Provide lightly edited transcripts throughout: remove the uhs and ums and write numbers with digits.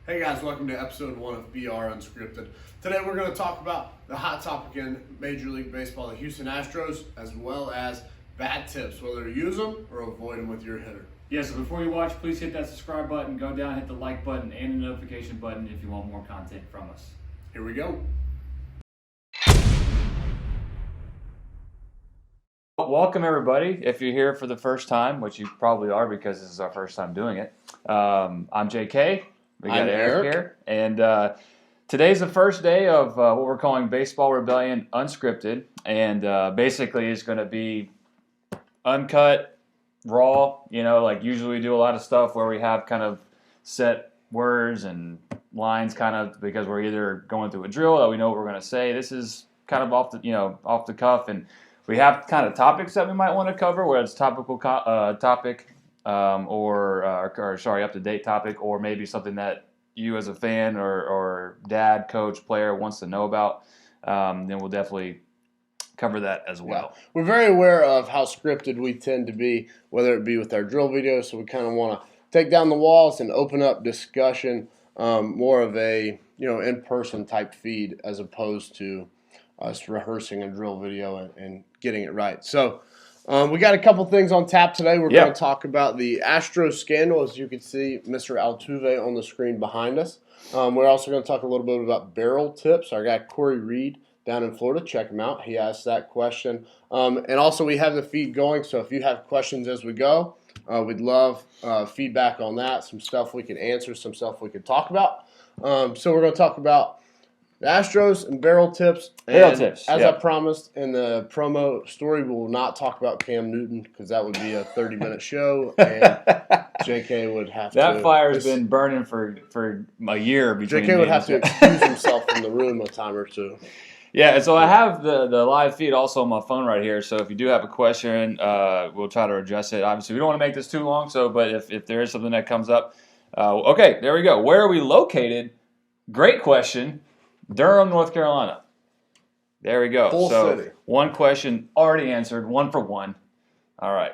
Hey guys, welcome to episode 1 of BR Unscripted. Today we're going to talk about the hot topic in Major League Baseball, the Houston Astros, as well as bad tips, whether to use them or avoid them with your hitter. Yeah, so before you watch, please hit that subscribe button, go down, hit the like button, and the notification button if you want more content from us. Here we go. Welcome, everybody. If you're here for the first time, which you probably are because this is our first time doing it, I'm JK. We got Eric here. And today's the first day of what we're calling Baseball Rebellion Unscripted. And basically it's going to be uncut, raw. You know, like usually we do a lot of stuff where we have kind of set words and lines kind of because we're either going through a drill that we know what we're going to say. This is kind of off the cuff. And we have kind of topics that we might want to cover, whether it's topical topic or up-to-date topic, or maybe something that you as a fan or dad, coach, player wants to know about. Then we'll definitely cover that as well. Yeah. We're very aware of how scripted we tend to be, whether it be with our drill videos, so we kind of want to take down the walls and open up discussion, more of a in-person type feed as opposed to us rehearsing a drill video and getting it right. So we got a couple things on tap today. We're going to talk about the Astros scandal. As you can see, Mr. Altuve on the screen behind us. We're also going to talk a little bit about barrel tips. Our guy Corey Reed down in Florida, check him out. He asked that question. And also we have the feed going, so if you have questions as we go, we'd love feedback on that, some stuff we can answer, some stuff we could talk about. So we're going to talk about the Astros and barrel tips. As I promised in the promo story, we will not talk about Cam Newton because that would be a 30-minute show, and JK would have to. That fire's been burning for a year between. JK would have to excuse himself from the room a time or two. Yeah, and so I have the live feed also on my phone right here. So if you do have a question, we'll try to address it. Obviously, we don't want to make this too long. But if there is something that comes up, okay, there we go. Where are we located? Great question. Durham, North Carolina. There we go. Full city. One question already answered, 1 for 1. All right,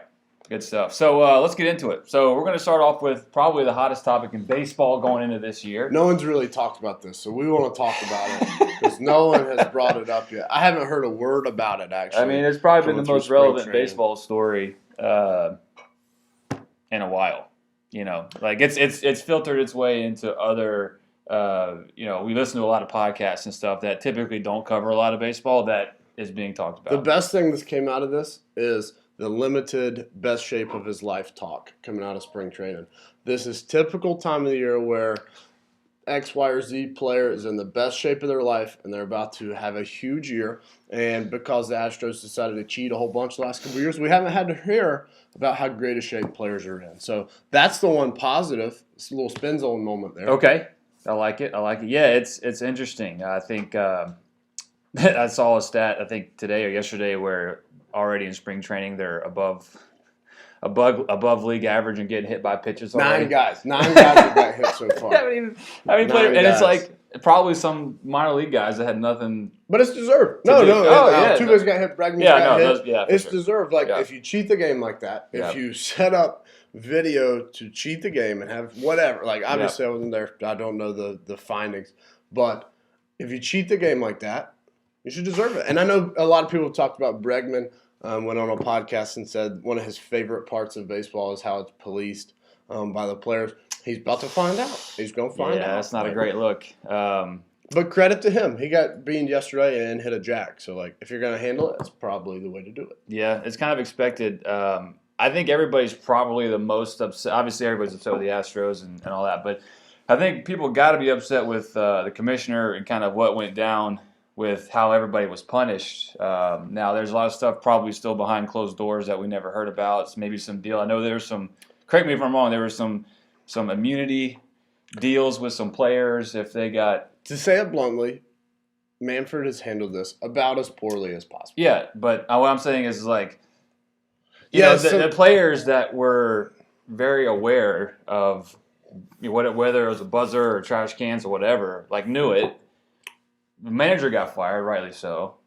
good stuff. So let's get into it. So we're going to start off with probably the hottest topic in baseball going into this year. No one's really talked about this, so we want to talk about it because no one has brought it up yet. I haven't heard a word about it, actually. I mean, it's probably been the most relevant baseball story in a while. You know, like it's filtered its way into other. We listen to a lot of podcasts and stuff that typically don't cover a lot of baseball that is being talked about. The best thing that came out of this is the limited best shape of his life talk coming out of spring training. This is typical time of the year where X, Y, or Z player is in the best shape of their life and they're about to have a huge year. And because the Astros decided to cheat a whole bunch the last couple of years, we haven't had to hear about how great a shape players are in. So that's the one positive. It's a little spin zone moment there. Okay. I like it. Yeah, it's interesting. I think I saw a stat, I think today or yesterday, where already in spring training they're above league average and getting hit by pitches already. 9 guys have got hit so far. How many players? And it's like probably some minor league guys that had nothing. But it's deserved. Two guys got hit. Bregman got hit. It's deserved. Like if you cheat the game like that, if you set up video to cheat the game and have whatever, like obviously I wasn't there, I don't know the findings, but if you cheat the game like that, you should deserve it. And I know a lot of people talked about Bregman, went on a podcast and said one of his favorite parts of baseball is how it's policed by the players. He's about to find out. He's going to find out. Yeah, that's not a great look. But credit to him. He got beamed yesterday and hit a jack. So, like, if you're going to handle it, that's probably the way to do it. Yeah, it's kind of expected. I think everybody's probably the most upset. Obviously, everybody's upset with the Astros and all that. But I think people got to be upset with the commissioner and kind of what went down with how everybody was punished. Now, there's a lot of stuff probably still behind closed doors that we never heard about. It's maybe some deal. I know there's some – correct me if I'm wrong. There was some immunity deals with some players if they got – To say it bluntly, Manfred has handled this about as poorly as possible. Yeah, but what I'm saying is like – the players that were very aware of whether it was a buzzer or trash cans or whatever, like knew it. The manager got fired, rightly so,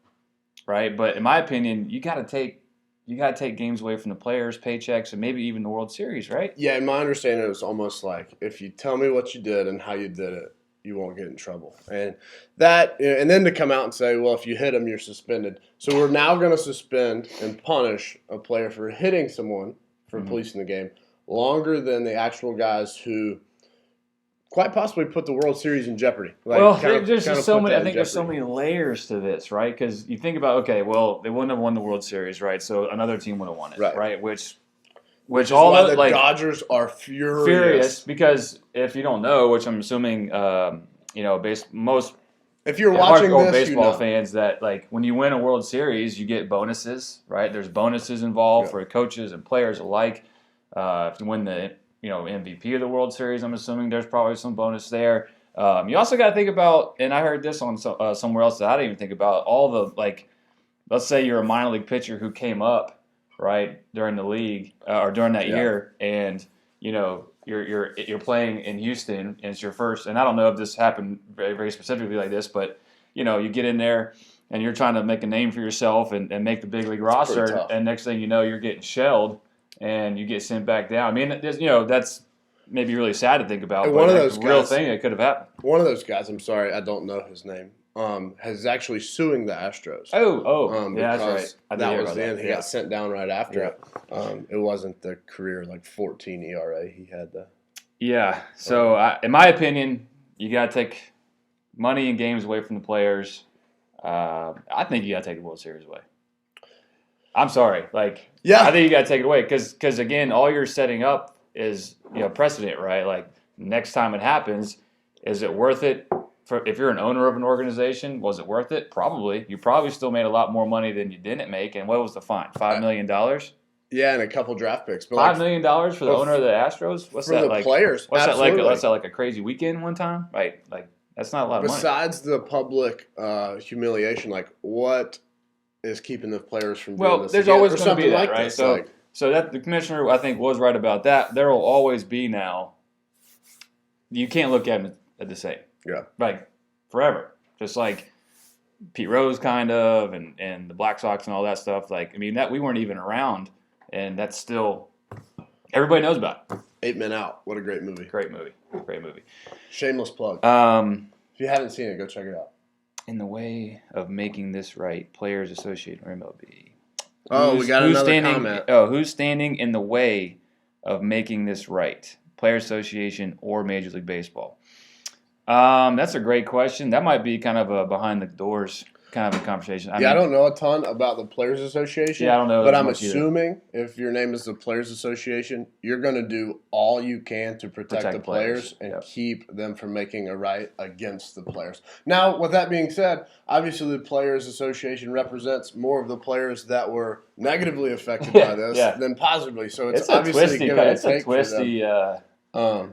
right? But in my opinion, you got to take you got to take games away from the players, paychecks, and maybe even the World Series, right? Yeah, in my understanding, it was almost like if you tell me what you did and how you did it, you won't get in trouble. And then to come out and say, well, if you hit him, you're suspended. So we're now going to suspend and punish a player for hitting someone for policing the game longer than the actual guys who quite possibly put the World Series in jeopardy. There's just so many. I think there's so many layers to this, right? Because you think about, okay, well, they wouldn't have won the World Series, right? So another team would have won it, right? Which is all why the Dodgers are furious. Because if you don't know, which I'm assuming, most if you're watching hardcore this, baseball fans, that like when you win a World Series, you get bonuses, right? There's bonuses involved for coaches and players alike. If you win the MVP of the World Series, I'm assuming there's probably some bonus there. You also got to think about, and I heard this on somewhere else that I didn't even think about, all the, like, let's say you're a minor league pitcher who came up, right, during the league or during that year, and you're playing in Houston and it's your first, and I don't know if this happened very, very specifically like this, but you get in there and you're trying to make a name for yourself and make the big league roster, and next thing you know, you're getting shelled and you get sent back down. I mean, that's maybe really sad to think about, but one of those real thing that could have happened. One of those guys, I'm sorry, I don't know his name, is actually suing the Astros. Yeah, that's right. That was the end. He got sent down right after it. It wasn't the career 14 ERA he had. Yeah. So, in my opinion, you got to take money and games away from the players. I think you got to take the World Series away. I'm sorry. I think you got to take it away because again, all you're setting up is precedent, right? Like next time it happens, is it worth it? If you're an owner of an organization, was it worth it? Probably. You probably still made a lot more money than you didn't make. And what was the fine? $5 million? Yeah, and a couple draft picks. But $5 million for the owner of the Astros? What's that like? Players. What's that like? What's that like a crazy weekend one time? Right? Like that's not a lot of money. Besides the public humiliation, what is keeping the players from doing this? There's always going to be that, right? So that the commissioner, I think, was right about that. There will always be now. You can't look at them at the same. Yeah. Like forever. Just like Pete Rose kind of and the Black Sox and all that stuff. That we weren't even around, and that's still everybody knows about it. 8 Men Out. What a great movie. Great movie. Shameless plug. If you haven't seen it, go check it out. In the way of making this right, Players Association or MLB. We got another comment. Who's standing in the way of making this right? Players Association or Major League Baseball? That's a great question. That might be kind of a behind the doors kind of a conversation. I don't know a ton about the Players Association. Yeah, I don't know. But I'm assuming if your name is the Players Association, you're going to do all you can to protect the players and keep them from making a right against the players. Now, with that being said, obviously the Players Association represents more of the players that were negatively affected by this than positively. So it's obviously a twisty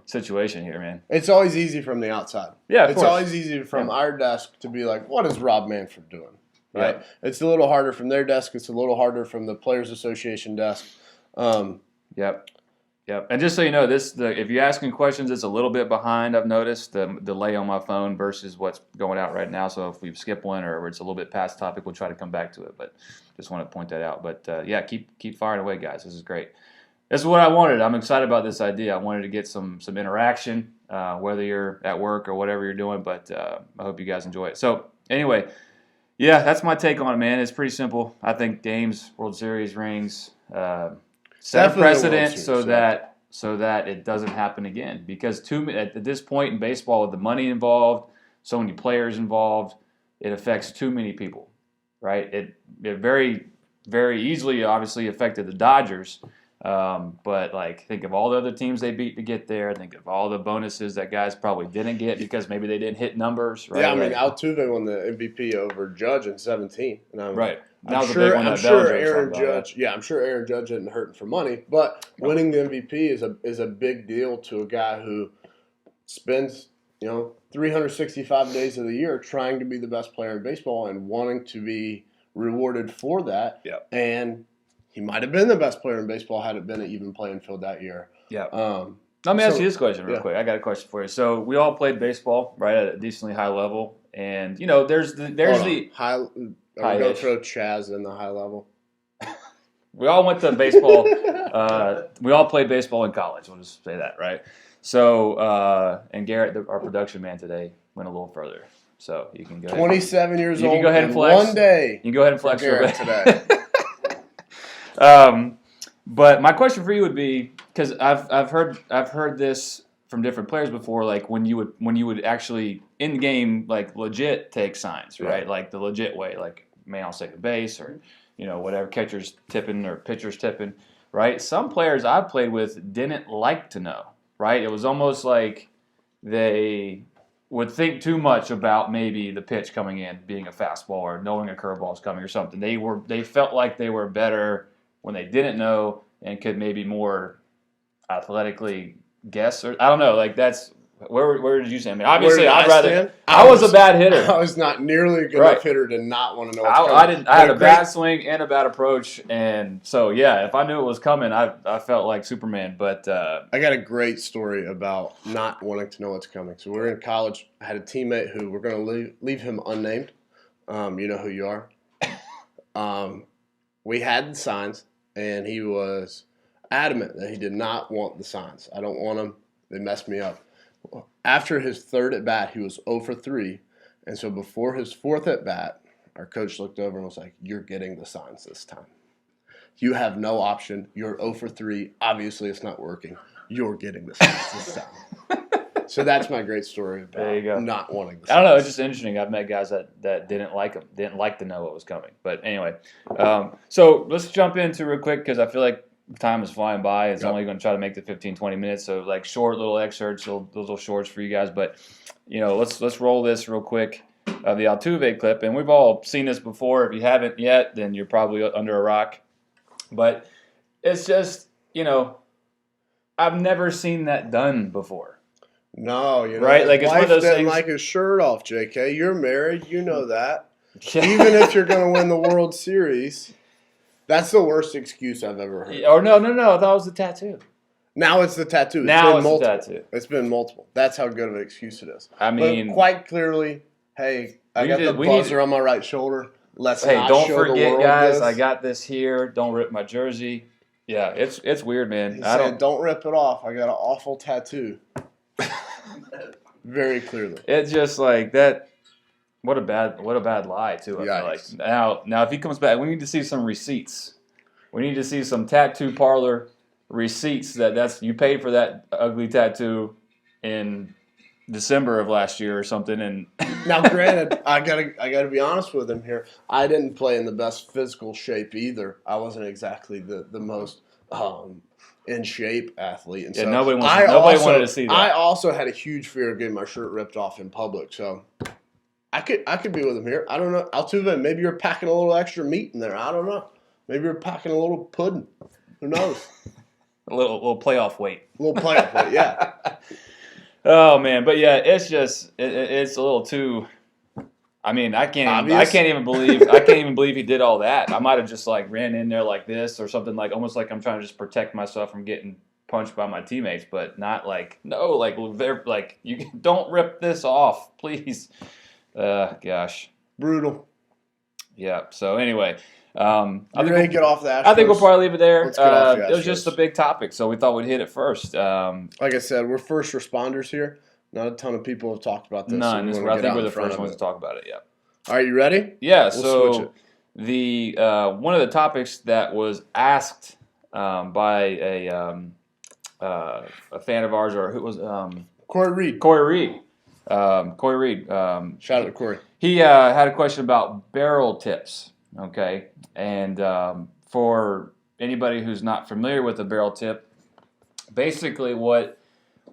situation here, man. It's always easy from the outside. Yeah, it's always easy from our desk to be like, what is Rob Manfred doing? Right? Yeah. It's a little harder from their desk. It's a little harder from the Players Association desk. Yep. And just so you know, if you're asking questions, it's a little bit behind. I've noticed the delay on my phone versus what's going out right now. So if we skip one or it's a little bit past topic, we'll try to come back to it. But just want to point that out. But keep firing away, guys. This is great. This is what I wanted. I'm excited about this idea. I wanted to get some interaction, whether you're at work or whatever you're doing. But I hope you guys enjoy it. So anyway, that's my take on it, man. It's pretty simple. I think games, World Series rings, set a precedent so that it doesn't happen again. Because at this point in baseball, with the money involved, so many players involved, it affects too many people, right? It very, very easily, obviously, affected the Dodgers. But think of all the other teams they beat to get there. Think of all the bonuses that guys probably didn't get because maybe they didn't hit numbers. Right? Yeah, Altuve won the MVP over Judge in 2017. Right. I'm sure Aaron Judge. Yeah, I'm sure Aaron Judge isn't hurting for money, but winning the MVP is a big deal to a guy who spends 365 days of the year trying to be the best player in baseball and wanting to be rewarded for that. Yeah. And he might have been the best player in baseball had it been an even playing field that year. Yeah. Let me ask you this question real quick. I got a question for you. So we all played baseball, right, at a decently high level, and there's the high. Are we going to throw Chaz in the high level? We all went to baseball. We all played baseball in college. We'll just say that, right? So, and Garrett, our production man today, went a little further. So you can go. 27 years old. You can go ahead and flex. One day. You can go ahead and flex Garrett today. But my question for you would be, because I've heard this from different players before, like when you would actually in game like legit take signs, right? Like the legit way, like man on second base or whatever, catcher's tipping or pitcher's tipping, right? Some players I've played with didn't like to know, right? It was almost like they would think too much about maybe the pitch coming in being a fastball or knowing a curveball is coming or something. They felt like they were better when they didn't know and could maybe more athletically guess, or I don't know. Like that's where did you stand? I mean, obviously, I was a bad hitter. I was not nearly a good enough hitter to not want to know what's coming. I had a bad swing and a bad approach, and so yeah, if I knew it was coming, I felt like Superman. But I got a great story about not wanting to know what's coming. So we're in college. I had a teammate who we're going to leave him unnamed. You know who you are. We had the signs, and he was adamant that he did not want the signs. I don't want them. They messed me up. After his third at bat, he was 0 for 3. And so before his fourth at bat, our coach looked over and was like, "You're getting the signs this time. You have no option. You're 0 for 3. Obviously, it's not working. You're getting the signs this time." So that's my great story about not wanting the signs. I don't know. It's just interesting. I've met guys that didn't like them, didn't like to know what was coming. But anyway, so let's jump into real quick because I feel like time is flying by. It's only going to try to make the 15, 20 minutes. So like short little excerpts, little shorts for you guys. But, let's roll this real quick of the Altuve clip. And we've all seen this before. If you haven't yet, then you're probably under a rock. But it's just, I've never seen that done before. No, right? Like it's one of those didn't things. Like his shirt off, JK. You're married. You know that. Even if you're going to win the World Series. That's the worst excuse I've ever heard. Or no. I thought it was the tattoo. Now it's the tattoo. The tattoo. It's been multiple. That's how good of an excuse it is. I mean, but quite clearly, hey, I got the buzzer on my right shoulder. Don't forget, guys. I got this here. Don't rip my jersey. Yeah, it's weird, man. He said, don't rip it off. I got an awful tattoo. Very clearly. It's just like that. What a bad lie too. I feel like now if he comes back, we need to see some receipts. We need to see some tattoo parlor receipts that's you paid for that ugly tattoo in December of last year or something. And now, granted, I gotta be honest with him here. I didn't play in the best physical shape either. I wasn't exactly the most in shape athlete, and so nobody wanted to see that. I also had a huge fear of getting my shirt ripped off in public, so. I could be with him here. I don't know. Altuve, maybe you're packing a little extra meat in there. I don't know. Maybe you're packing a little pudding. Who knows? a little playoff weight. A little playoff weight, yeah. Oh man, but yeah, it's just it's a little too. I mean, I can't even believe he did all that. I might have just like ran in there like this or something, like almost like I'm trying to just protect myself from getting punched by my teammates, but not like they're like you don't rip this off, please. Gosh. Brutal. Yeah. So anyway, I think get off the Astros. I think we'll probably leave it there. Let's get off the Astros. It was just a big topic, so we thought we'd hit it first. Like I said, we're first responders here. Not a ton of people have talked about this. None. So I think we're the first ones to talk about it. Yeah. All right, you ready? Yeah. We'll switch it. The one of the topics that was asked by a fan of ours, or who was Corey Reed. Corey Reed. Shout out to Corey. He had a question about barrel tips. Okay, and for anybody who's not familiar with a barrel tip, basically what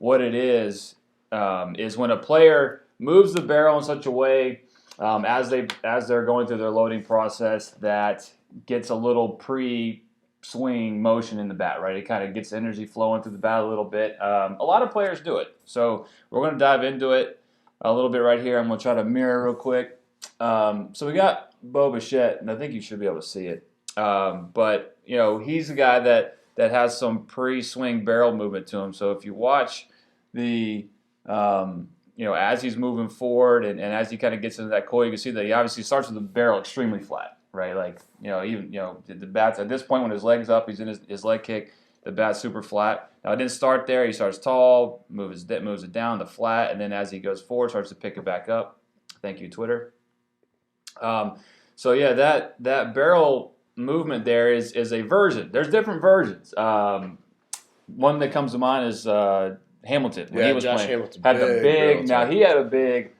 it is when a player moves the barrel in such a way as they're going through their loading process that gets a little pre-swing motion in the bat, right? It kind of gets energy flowing through the bat a little bit. A lot of players do it, so we're going to dive into it a little bit right here. I'm going to try to mirror real quick. So we got Bo Bichette, and I think you should be able to see it. But he's a guy that has some pre-swing barrel movement to him. So if you watch the as he's moving forward and as he kind of gets into that coil, you can see that he obviously starts with the barrel extremely flat. right? Like, even, the bat's at this point when his leg's up, he's in his leg kick, the bat's super flat. Now, it didn't start there. He starts tall, moves it down to flat, and then as he goes forward, starts to pick it back up. Thank you, Twitter. So, yeah, that barrel movement there is a version. There's different versions. One that comes to mind is Hamilton. When he was Josh playing, Hamilton had the big. Now, he had a big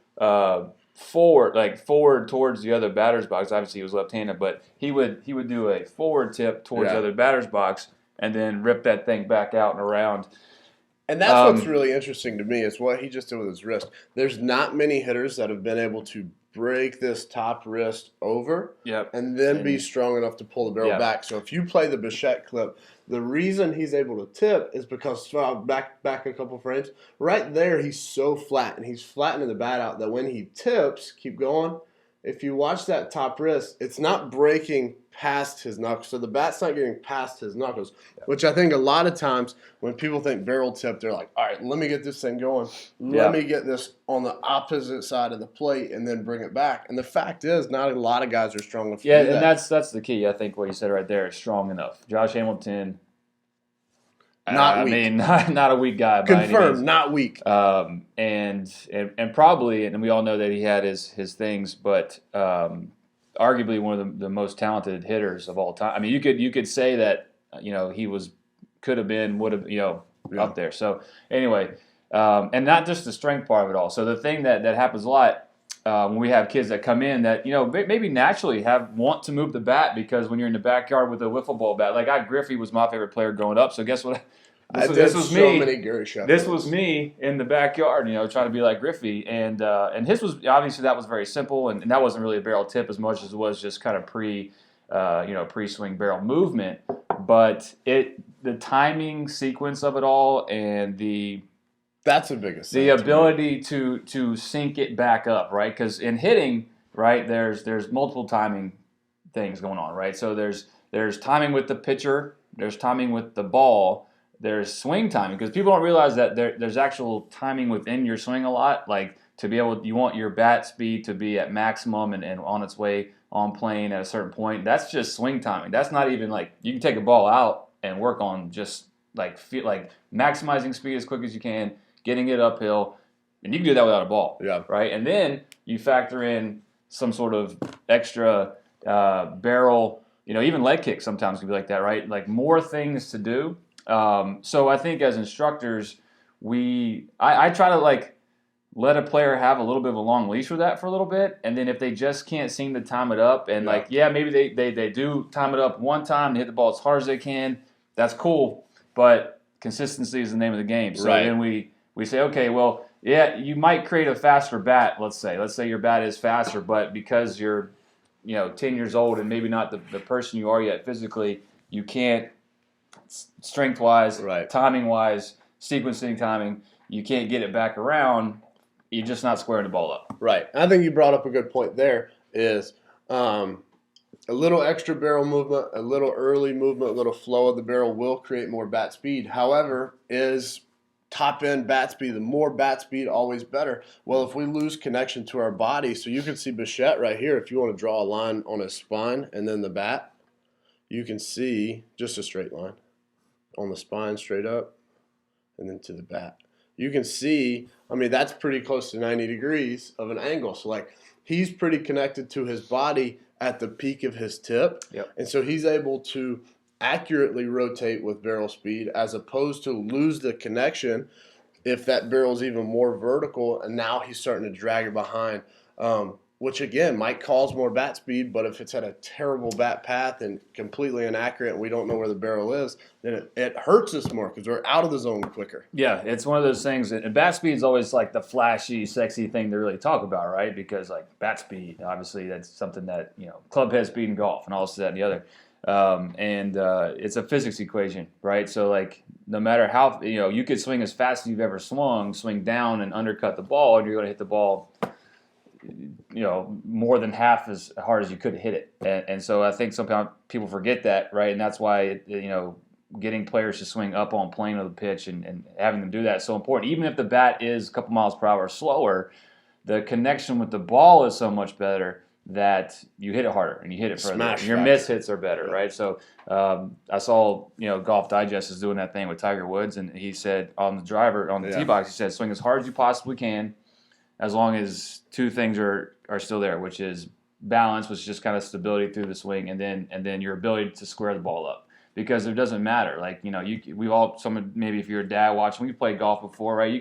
forward towards the other batter's box. Obviously, he was left-handed, but he would do a forward tip towards the other batter's box and then rip that thing back out and around. And that's what's really interesting to me is what he just did with his wrist. There's not many hitters that have been able to break this top wrist over and then be strong enough to pull the barrel back. So if you play the Bichette clip, the reason he's able to tip is because back a couple frames, right there he's so flat and he's flattening the bat out that when he tips, keep going, if you watch that top wrist, it's not breaking past his knuckles. So the bat's not getting past his knuckles, which I think a lot of times when people think barrel tip, they're like, all right, let me get this thing going. Let me get this on the opposite side of the plate and then bring it back. And the fact is, not a lot of guys are strong enough to do that. And that's the key. I think what you said right there is strong enough. Josh Hamilton, not weak. I mean, not a weak guy by any means. Confirmed, not weak. And probably, and we all know that he had his things, but arguably one of the most talented hitters of all time. I mean, you could say that he would have up there. So anyway, and not just the strength part of it all. So the thing that happens a lot when we have kids that come in that maybe naturally want to move the bat because when you're in the backyard with a wiffle ball bat, like Griffey was my favorite player growing up. So guess what? This was me. This was me in the backyard, trying to be like Griffey, and his was obviously that was very simple, and that wasn't really a barrel tip as much as it was just kind of pre-swing barrel movement. But the timing sequence of it all, and that's the biggest. The ability to sync it back up, right? Because in hitting, right, there's multiple timing things going on, right? So there's timing with the pitcher, there's timing with the ball. There's swing timing because people don't realize that there's actual timing within your swing a lot. Like you want your bat speed to be at maximum and on its way on plane at a certain point. That's just swing timing. That's not even like you can take a ball out and work on just like maximizing speed as quick as you can, getting it uphill, and you can do that without a ball. Yeah. Right. And then you factor in some sort of extra barrel. Even leg kick sometimes can be like that, right? Like more things to do. So I think as instructors, I try to let a player have a little bit of a long leash with that for a little bit, and then if they just can't seem to time it up, and maybe they do time it up one time, they hit the ball as hard as they can, that's cool, but consistency is the name of the game. So then we say, okay, well, you might create a faster bat, let's say your bat is faster, but because you're 10 years old and maybe not the person you are yet physically, you can't strength-wise, timing-wise, sequencing timing, you can't get it back around. You're just not squaring the ball up. Right. I think you brought up a good point there is a little extra barrel movement, a little early movement, a little flow of the barrel will create more bat speed. However, is top-end bat speed, the more bat speed, always better. Well, if we lose connection to our body, so you can see Bichette right here, if you want to draw a line on his spine and then the bat, you can see just a straight line on the spine straight up and then to the bat. You can see, that's pretty close to 90 degrees of an angle. So, he's pretty connected to his body at the peak of his tip. Yep. And so he's able to accurately rotate with barrel speed as opposed to lose the connection if that barrel's even more vertical and now he's starting to drag it behind. Which, again, might cause more bat speed, but if it's at a terrible bat path and completely inaccurate and we don't know where the barrel is, then it hurts us more because we're out of the zone quicker. Yeah, it's one of those things. And bat speed is always the flashy, sexy thing to really talk about, right? Because, bat speed, obviously, that's something that, club head speed in golf and all this, that, and the other. It's a physics equation, right? So, no matter how, you could swing as fast as you've ever swing down and undercut the ball, and you're going to hit the ball more than half as hard as you could hit it. And so I think sometimes people forget that, right? And that's why, getting players to swing up on plane of the pitch and having them do that is so important. Even if the bat is a couple miles per hour slower, the connection with the ball is so much better that you hit it harder and you hit it further. Smash Your factor. miss hits are better, right? So I saw, Golf Digest is doing that thing with Tiger Woods, and he said on the tee box, he said, swing as hard as you possibly can, as long as two things are still there, which is balance, which is just kind of stability through the swing, and then your ability to square the ball up. Because it doesn't matter. Like, maybe if you're a dad watching, we played golf before, right?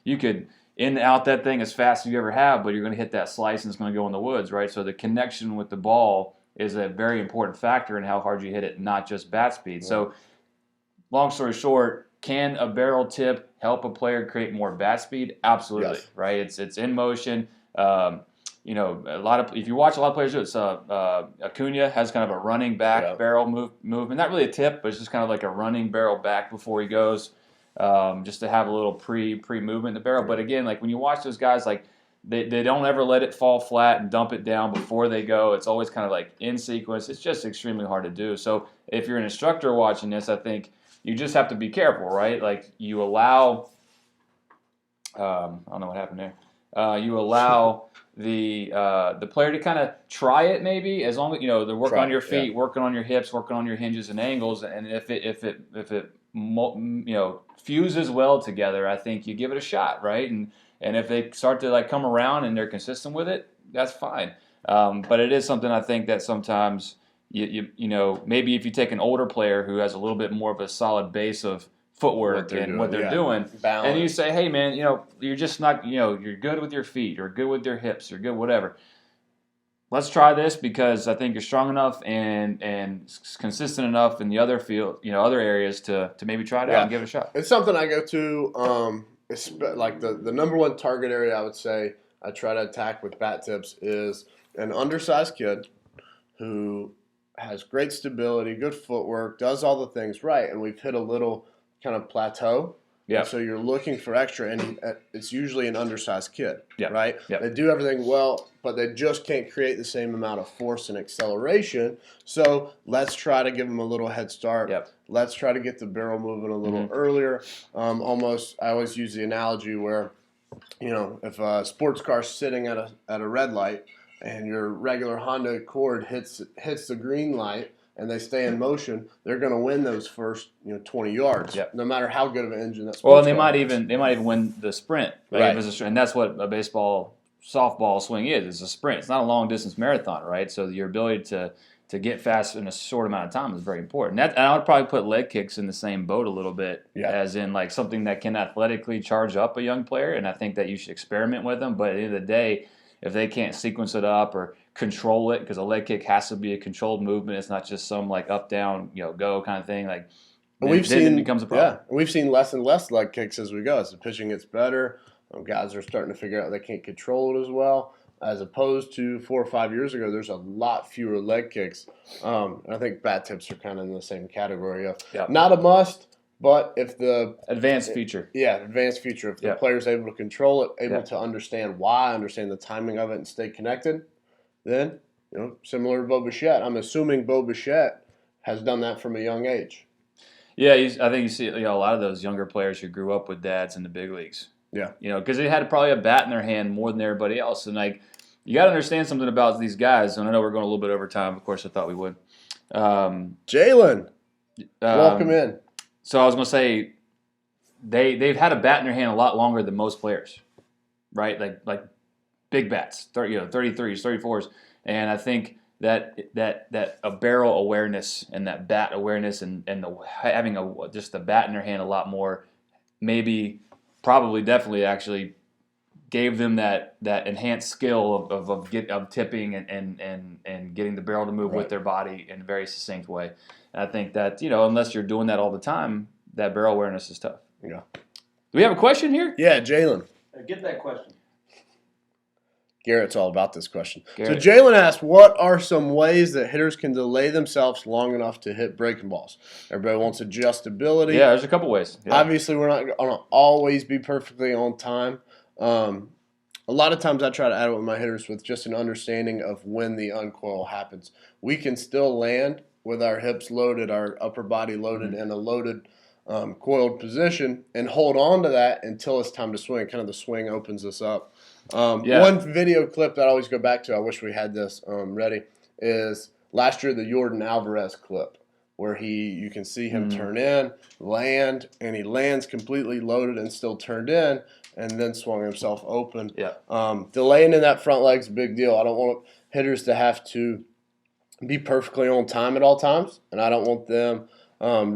You could in and out that thing as fast as you ever have, but you're going to hit that slice and it's going to go in the woods, right? So the connection with the ball is a very important factor in how hard you hit it, not just bat speed. Yeah. So long story short, can a barrel tip help a player create more bat speed? Absolutely, yes. Right? It's in motion. If you watch a lot of players do it, Acuna has kind of a running back barrel movement. Not really a tip, but it's just kind of like a running barrel back before he goes. Just to have a little pre-movement in the barrel. But again, like when you watch those guys, like they don't ever let it fall flat and dump it down before they go. It's always kind of like in sequence. It's just extremely hard to do. So if you're an instructor watching this, I think you just have to be careful, right? Like you allow, I don't know what happened there. You allow the player to kind of try it maybe, as long as they're working on your feet, working on your hips, working on your hinges and angles, and if it fuses well together, I think you give it a shot, right? And if they start to come around and they're consistent with it, that's fine. But it is something I think that sometimes maybe if you take an older player who has a little bit more of a solid base of footwork and what they're doing, balance. And you say, hey man, you're just not, you're good with your feet, you're good with your hips, you're good whatever. Let's try this because I think you're strong enough and consistent enough in the other field, other areas to maybe try it out and give it a shot. It's something I go to. It's like the number one target area I would say I try to attack with bat tips is an undersized kid who has great stability, good footwork, does all the things right, and we've hit a little kind of plateau. Yeah. So you're looking for extra, and it's usually an undersized kid, right? Yep. They do everything well, but they just can't create the same amount of force and acceleration. So let's try to give them a little head start. Yep. Let's try to get the barrel moving a little earlier. I always use the analogy where, if a sports car's sitting at a red light and your regular Honda Accord hits the green light, and they stay in motion, they're going to win those first 20 yards, no matter how good of an engine that sports car might even win the sprint, right? And that's what a baseball softball swing is. It's a sprint. It's not a long distance marathon, right? So your ability to get fast in a short amount of time is very important. And I would probably put leg kicks in the same boat a little bit, as in like something that can athletically charge up a young player, and I think that you should experiment with them. But at the end of the day, if they can't sequence it up or control it, because a leg kick has to be a controlled movement. It's not just some like up, down, go kind of thing. Like then it becomes a problem. Yeah, we've seen less and less leg kicks as we go. As the pitching gets better, guys are starting to figure out they can't control it as well. As opposed to 4 or 5 years ago, there's a lot fewer leg kicks. And I think bat tips are kind of in the same category of not a must, but if the advanced feature. Advanced feature. If the player's able to control it, able to understand why, understand the timing of it, and stay connected, then, similar to Bo Bichette. I'm assuming Bo Bichette has done that from a young age. Yeah, I think you see a lot of those younger players who grew up with dads in the big leagues. Yeah. Because they had probably a bat in their hand more than everybody else. And, you got to understand something about these guys. And I know we're going a little bit over time. Of course, I thought we would. Jalen, welcome in. So I was going to say they've had a bat in their hand a lot longer than most players, right? Like big bats, 33s, 34s. And I think that a barrel awareness and that bat awareness and having just the bat in their hand a lot more, probably definitely actually gave them that enhanced skill of tipping and getting the barrel to move with their body in a very succinct way. And I think that, unless you're doing that all the time, that barrel awareness is tough. Yeah. Do we have a question here? Yeah, Jalen. Get that question. Garrett's all about this question. Garrett. So Jalen asked, what are some ways that hitters can delay themselves long enough to hit breaking balls? Everybody wants adjustability. Yeah, there's a couple ways. Yeah. Obviously, we're not going to always be perfectly on time. A lot of times I try to add it with my hitters with just an understanding of when the uncoil happens. We can still land with our hips loaded, our upper body loaded, and a loaded coiled position and hold on to that until it's time to swing. Kind of the swing opens us up. One video clip that I always go back to, I wish we had this ready, is last year the Jordan Alvarez clip, where you can see him turn in, land, and he lands completely loaded and still turned in, and then swung himself open. Yeah. Delaying in that front leg's a big deal. I don't want hitters to have to be perfectly on time at all times, and I don't want them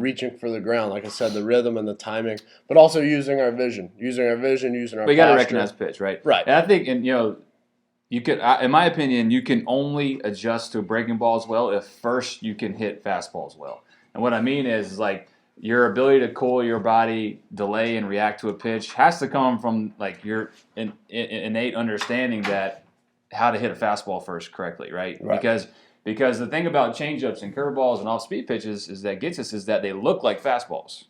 reaching for the ground. Like I said, the rhythm and the timing, but also using our vision, using our We got to recognize pitch, right? Right. And I think, you could, in my opinion, you can only adjust to breaking balls well if first you can hit fastballs well. And what I mean is, like, your ability to cool your body, delay, and react to a pitch has to come from like your innate understanding that how to hit a fastball first correctly, right? Because the thing about changeups and curveballs and off-speed pitches is that gets us is that they look like fastballs.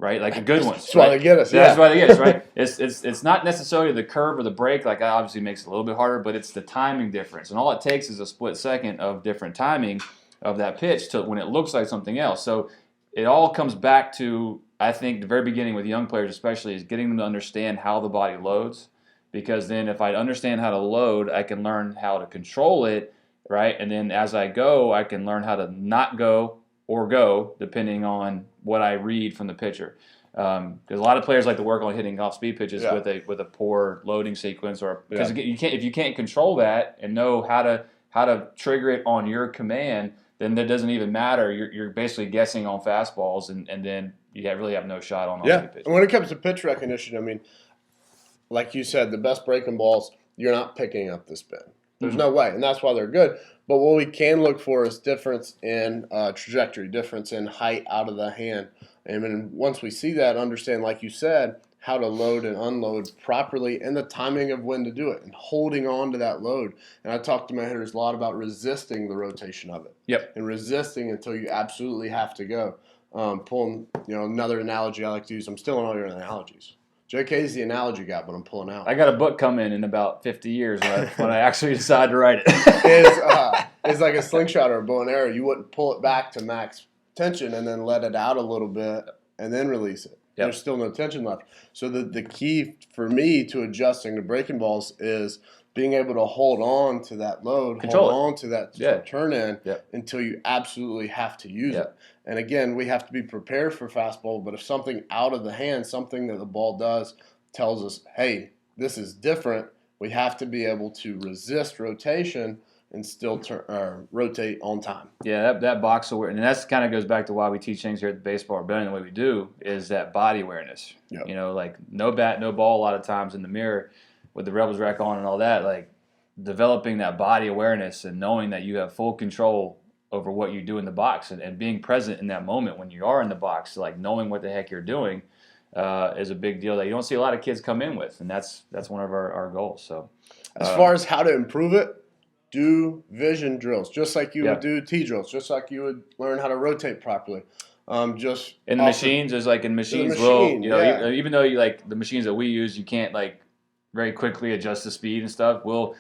Right, like the good ones. That's why they get us. That's why they get us, right? It's not necessarily the curve or the break, like that obviously makes it a little bit harder, but it's the timing difference, and all it takes is a split second of different timing of that pitch to when it looks like something else. So it all comes back to, I think, the very beginning with young players, especially, is getting them to understand how the body loads, because then if I understand how to load, I can learn how to control it, right? And then as I go, I can learn how to not go or go, depending on what I read from the pitcher. Because a lot of players like to work on hitting off-speed pitches with a poor loading sequence, or because if you can't control that and know how to trigger it on your command, then that doesn't even matter. You're basically guessing on fastballs, and then you really have no shot on off-speed pitches. And when it comes to pitch recognition, I mean, like you said, the best breaking balls, you're not picking up the spin. There's no way, and that's why they're good. But what we can look for is difference in trajectory, difference in height out of the hand. And then once we see that, understand, like you said, how to load and unload properly and the timing of when to do it and holding on to that load. And I talk to my hitters a lot about resisting the rotation of it. Yep. And resisting until you absolutely have to go. Pulling, another analogy I like to use. I'm stealing all your analogies. JK's the analogy guy, but I'm pulling out. I got a book coming in about 50 years when I actually decide to write it. It's like a slingshot or a bow and arrow. You wouldn't pull it back to max tension and then let it out a little bit and then release it. Yep. There's still no tension left. So the key for me to adjusting to breaking balls is being able to hold on to that load, hold on to that turn in until you absolutely have to use it. And again, we have to be prepared for fastball, but if something out of the hand, something that the ball does tells us, hey, this is different, we have to be able to resist rotation and still rotate on time. Yeah, that box awareness, and that kind of goes back to why we teach things here at the baseball rebellion the way we do, is that body awareness. Yep. Like no bat, no ball a lot of times in the mirror with the Rebels rack on and all that, like developing that body awareness and knowing that you have full control over what you do in the box and being present in that moment when you are in the box, like knowing what the heck you're doing is a big deal that you don't see a lot of kids come in with, and that's one of our goals. So as far as how to improve it, do vision drills, just like you would do T drills, just like you would learn how to rotate properly. Just in the machines, is like in machines, even though you like the machines that we use, you can't like very quickly adjust the speed and stuff. We'll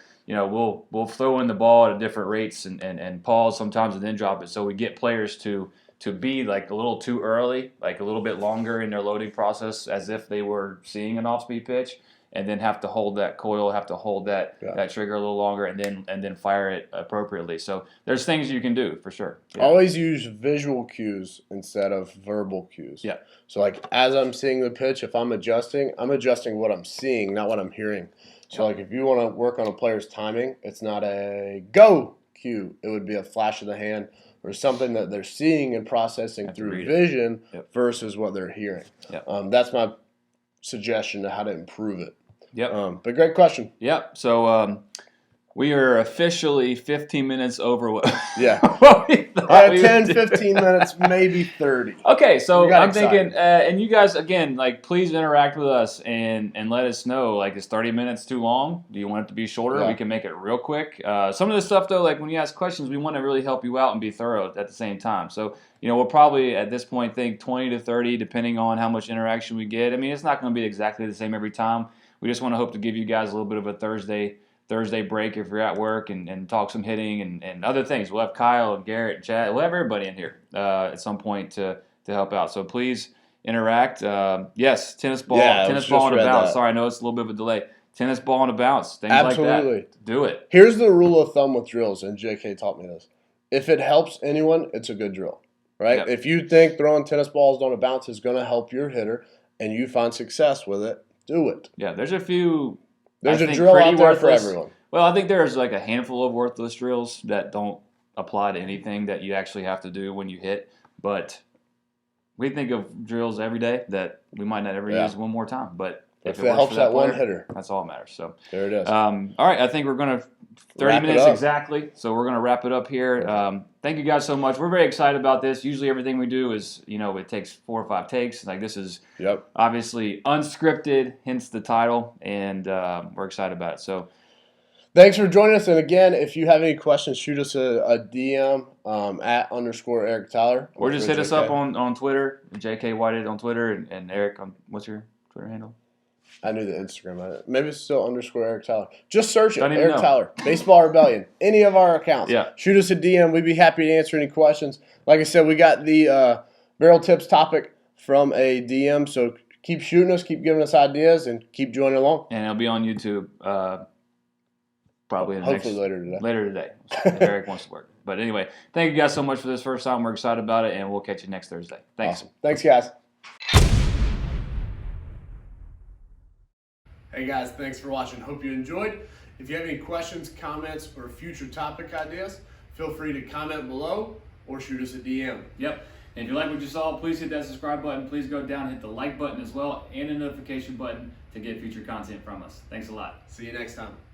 throw in the ball at different rates and pause sometimes and then drop it. So we get players to be like a little too early, like a little bit longer in their loading process, as if they were seeing an off-speed pitch, and then have to hold that coil, have to hold that trigger a little longer, and then fire it appropriately. So there's things you can do for sure. Yeah. Always use visual cues instead of verbal cues. Yeah. So like as I'm seeing the pitch, if I'm adjusting what I'm seeing, not what I'm hearing. So like if you want to work on a player's timing, it's not a go cue. It would be a flash of the hand or something that they're seeing and processing through vision versus what they're hearing. Yep. That's my suggestion to how to improve it. Yep. But great question. Yep. So we are officially 15 minutes over what we thought 10, 15 minutes, maybe 30. Okay, so I'm thinking, and you guys, again, like, please interact with us and let us know, like, is 30 minutes too long? Do you want it to be shorter? We can make it real quick. Some of the stuff, though, like when you ask questions, we want to really help you out and be thorough at the same time. So, we'll probably, at this point, think 20 to 30, depending on how much interaction we get. I mean, it's not going to be exactly the same every time. We just want to hope to give you guys a little bit of a Thursday break if you're at work and talk some hitting and other things. We'll have Kyle and Garrett and Chad. We'll have everybody in here at some point to help out. So please interact. Yes, tennis ball and a bounce. Sorry, I know it's a little bit of a delay. tennis ball on a bounce, things Absolutely. like that. Do it. Here's the rule of thumb with drills, and JK taught me this. If it helps anyone, it's a good drill, right? Yep. If you think throwing tennis balls on a bounce is going to help your hitter and you find success with it, do it. Yeah, there's a few. There's a drill out there for everyone. Well, I think there's like a handful of worthless drills that don't apply to anything that you actually have to do when you hit. But we think of drills every day that we might not ever use one more time. But if it helps that one hitter, that's all that matters. So there it is. All right, I think we're going to 30 minutes exactly. So we're going to wrap it up here. Thank you guys so much. We're very excited about this. Usually everything we do is, it takes 4 or 5 takes. Like this is obviously unscripted, hence the title, and we're excited about it. So thanks for joining us. And again, if you have any questions, shoot us a DM at _Eric Tyler. Or just hit us up on Twitter, JK Whited on Twitter, and Eric on, what's your Twitter handle? I knew the Instagram. Maybe it's still _Eric Tyler. Just search it, Eric Tyler, Baseball Rebellion, any of our accounts. Yeah. Shoot us a DM. We'd be happy to answer any questions. Like I said, we got the barrel tips topic from a DM, so keep shooting us, keep giving us ideas, and keep joining along. And it'll be on YouTube probably hopefully later today. Later today, if Eric wants to work. But anyway, thank you guys so much for this first time. We're excited about it, and we'll catch you next Thursday. Thanks. Awesome. Thanks, guys. Hey guys, thanks for watching. Hope you enjoyed. If you have any questions, comments, or future topic ideas, feel free to comment below or shoot us a DM. Yep. And if you like what you saw, please hit that subscribe button. Please go down and hit the like button as well and the notification button to get future content from us. Thanks a lot. See you next time.